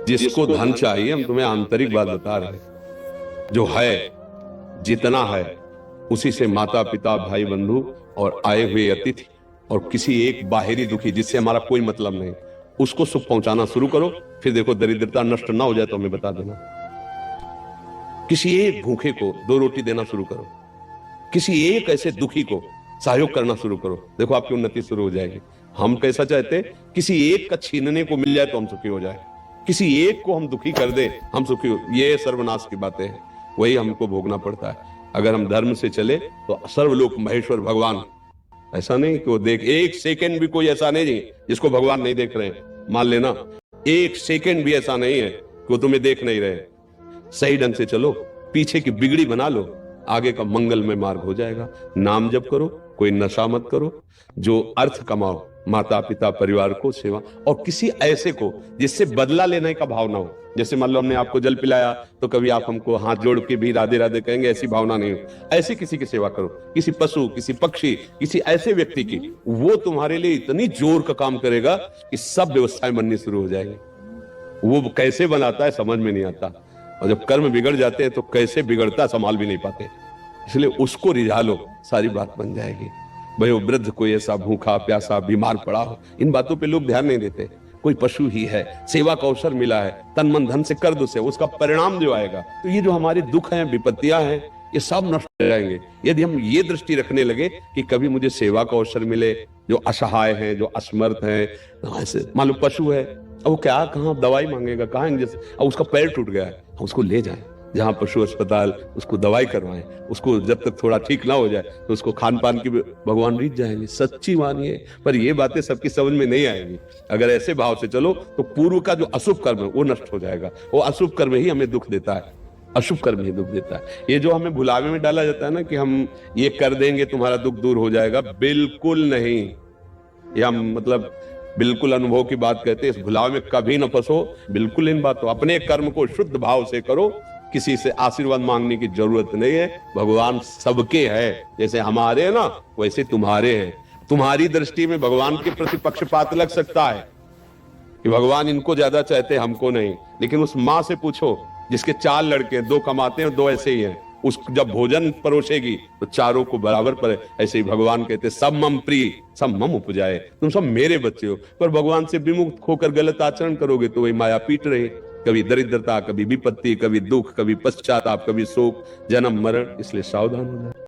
जिसको धन चाहिए, हम तुम्हें आंतरिक बात बता रहे हैं, जो है जितना है उसी से माता पिता भाई बंधु और आए हुए अतिथि और किसी एक बाहरी दुखी जिससे हमारा कोई मतलब नहीं, उसको सुख पहुंचाना शुरू करो। फिर देखो दरिद्रता नष्ट ना हो जाए तो हमें बता देना। किसी एक भूखे को 2 रोटी देना शुरू करो, किसी एक ऐसे दुखी को सहयोग करना शुरू करो, देखो आपकी उन्नति शुरू हो जाएगी। हम कैसा चाहते, किसी एक का छीनने को मिल जाए तो हम सुखी हो जाए, किसी एक को हम दुखी कर दे हम सुखी हो, ये सर्वनाश की बातें हैं, वही हमको भोगना पड़ता है। अगर हम धर्म से चले तो सर्वलोक महेश्वर भगवान, ऐसा नहीं कि वो देख, एक सेकंड भी कोई ऐसा नहीं जिसको भगवान नहीं देख रहे हैं, मान लेना। एक सेकंड भी ऐसा नहीं है कि वो तुम्हें देख नहीं रहे। सही ढंग से चलो, पीछे की बिगड़ी बना लो, आगे का मंगलमय मार्ग हो जाएगा। नाम जप करो, कोई नशा मत करो, जो अर्थ कमाओ, माता पिता परिवार को सेवा, और किसी ऐसे को जिससे बदला लेने का भाव ना हो। जैसे मान लो हमने आपको जल पिलाया तो कभी आप हमको हाथ जोड़ के भी राधे राधे कहेंगे, ऐसी भावना नहीं हो। ऐसे किसी की सेवा करो, किसी पशु, किसी पक्षी, किसी ऐसे व्यक्ति की, वो तुम्हारे लिए इतनी जोर का काम करेगा कि सब व्यवस्थाएं बननी शुरू हो जाएगी। वो कैसे बनाता है समझ में नहीं आता, और जब कर्म बिगड़ जाते हैं तो कैसे बिगड़ता संभाल भी नहीं पाते। इसलिए उसको रिझा लो, सारी बात बन जाएगी। भाई वो वृद्ध कोई ऐसा भूखा प्यासा बीमार पड़ा हो, इन बातों पे लोग ध्यान नहीं देते। कोई पशु ही है, सेवा का अवसर मिला है, तन मन धन से कर दो से, उसका परिणाम जो आएगा, तो ये जो हमारे दुख हैं, विपत्तियां हैं, ये सब नष्ट हो जाएंगे यदि हम ये दृष्टि रखने लगे कि कभी मुझे सेवा का अवसर मिले। जो असहाय हैं, जो असमर्थ हैं, ऐसे मान लो पशु है, अब वो क्या कहाँ दवाई मांगेगा, कहाँ इंजेक्शन, अब उसका पैर टूट गया है, उसको ले जाएं जहां पशु अस्पताल, उसको दवाई करवाएं, उसको जब तक थोड़ा ठीक ना हो जाए तो उसको खान पान की भगवान रीत जाएंगे। सच्ची मानिए, पर ये बातें सबकी समझ में नहीं आएंगी। अगर ऐसे भाव से चलो तो पूर्व का जो अशुभ कर्म है वो नष्ट हो जाएगा। वो अशुभ कर्म ही हमें दुख देता है, अशुभ कर्म ही दुख देता है। ये जो हमें भुलावे में डाला जाता है ना कि हम ये कर देंगे तुम्हारा दुख दूर हो जाएगा, बिल्कुल नहीं। ये हम मतलब बिल्कुल अनुभव की बात कहते हैं। इस भुलावे में कभी न फंसो, बिल्कुल इन बातों, अपने कर्म को शुद्ध भाव से करो, किसी से आशीर्वाद मांगने की जरूरत नहीं है। भगवान सबके है, जैसे हमारे हैं ना वैसे तुम्हारे हैं। तुम्हारी दृष्टि में भगवान के प्रति पक्षपात लग सकता है कि भगवान इनको ज्यादा चाहते हैं हमको नहीं, लेकिन उस माँ से पूछो जिसके 4 लड़के, 2 कमाते हैं और 2 ऐसे ही हैं, उस जब भोजन परोसेगी तो चारों को बराबर पर। ऐसे ही भगवान कहते सब मम प्रिय सब मम उपजाए, तुम सब मेरे बच्चे हो। पर भगवान से विमुख होकर गलत आचरण करोगे तो वही माया पीट रही, कभी दरिद्रता, कभी विपत्ति, कभी दुख, कभी पश्चाताप, कभी शोक, जन्म मरण। इसलिए सावधान हो जाए।